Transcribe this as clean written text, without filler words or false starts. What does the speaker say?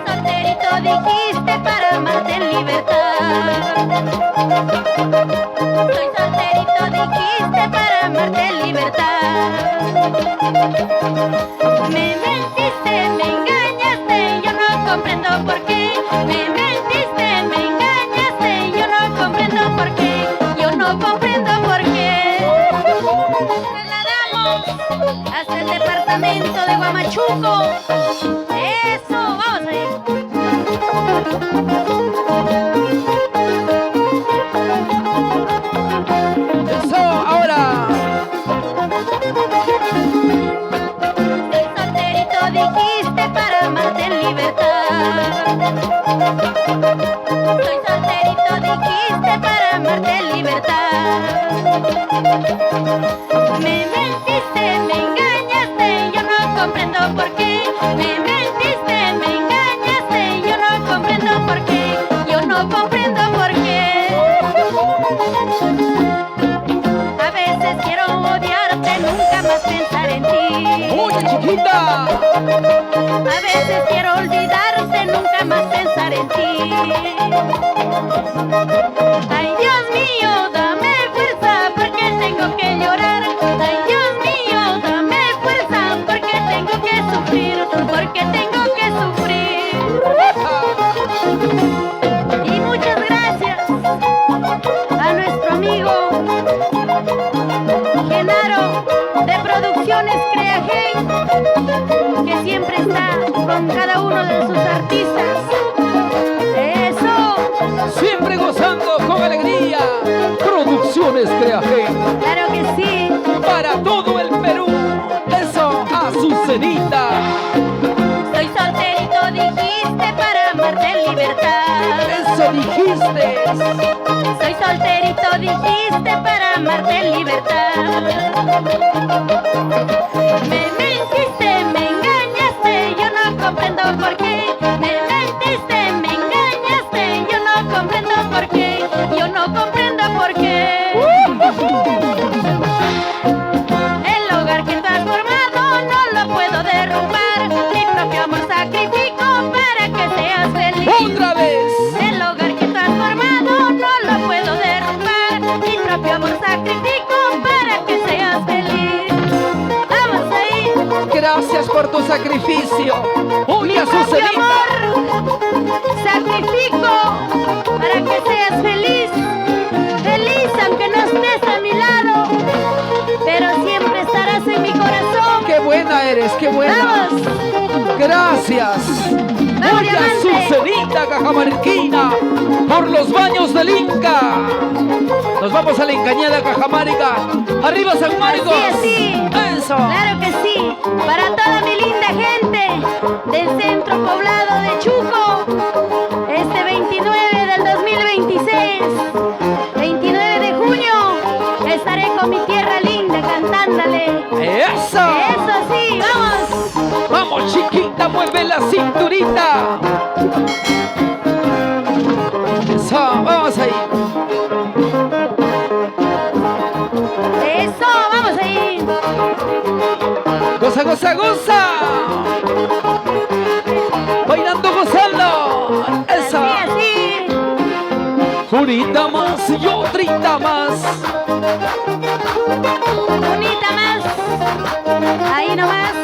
Solterito dijiste para amarte en libertad. Soy solterito dijiste para amarte en libertad. Me mentiste, me engañaste, yo no comprendo por qué. Me mentiste, me engañaste, yo no comprendo por qué. Yo no comprendo por qué. Trasladamos hasta el departamento de Huamachuco. Eso, vamos a ir. Eso, ahora. Soy solterito dijiste para amarte en libertad. Soy solterito dijiste para amarte en libertad. Me mentiste, me engañaste, yo no comprendo por qué. Me mentiste, me engañaste, yo no comprendo por qué. Yo no comprendo por qué. A veces quiero odiarte, nunca más pensar en ti. Oye, chiquita. A veces quiero olvidarte, nunca más pensar en ti. Ay, Dios mío, dame fuerza porque tengo que llorar. Ay, Dios mío, dame fuerza porque tengo que sufrir, porque tengo que sufrir. Y muchas gracias a nuestro amigo Genaro de Producciones Creagen, que siempre está con cada uno de sus artistas. Eso. Siempre gozando con alegría. Producciones Creagen. Claro que sí. Para todo el Perú. Eso, Azucenita. Soy solterito dijiste para amarte en libertad. Eso dijiste. Soy solterito dijiste para amarte en libertad. Me mentiste, me engañaste, yo no comprendo por qué. Me mentiste, me engañaste, yo no comprendo por qué. Yo no comprendo por qué. El hogar que tú has formado no lo puedo derrumbar. Mi propio amor sacrifico para que seas feliz. Otra vez. El hogar que tú has formado no lo puedo derrumbar. Mi propio amor sacrifico para que seas feliz. Vamos ahí. Gracias por tu sacrificio. Oye, Mi propio Azucenita. amor sacrifico para que seas feliz. Feliz aunque no estés a mi lado, pero siempre estarás en mi corazón. Qué buena eres, qué buena. Vamos. Gracias. Vamos, Oye, diamante. Azucenita Cajamarquina, por los baños del Inca. Nos vamos a la Encañada Cajamarca. Arriba San Marcos. Así. Eso. Claro que sí, para toda mi linda gente del centro poblado de Chuco, este 29 del 2026, 29 de junio, estaré con mi tierra linda cantándole. Eso. Eso sí, vamos. Vamos, chiquita, mueve la cinturita. Eso, vamos ahí. Eso, vamos ahí. Goza, goza, goza. Bailando, gozando. Eso. Así, así. Unita más y otrita más. Bonita más. Ahí nomás.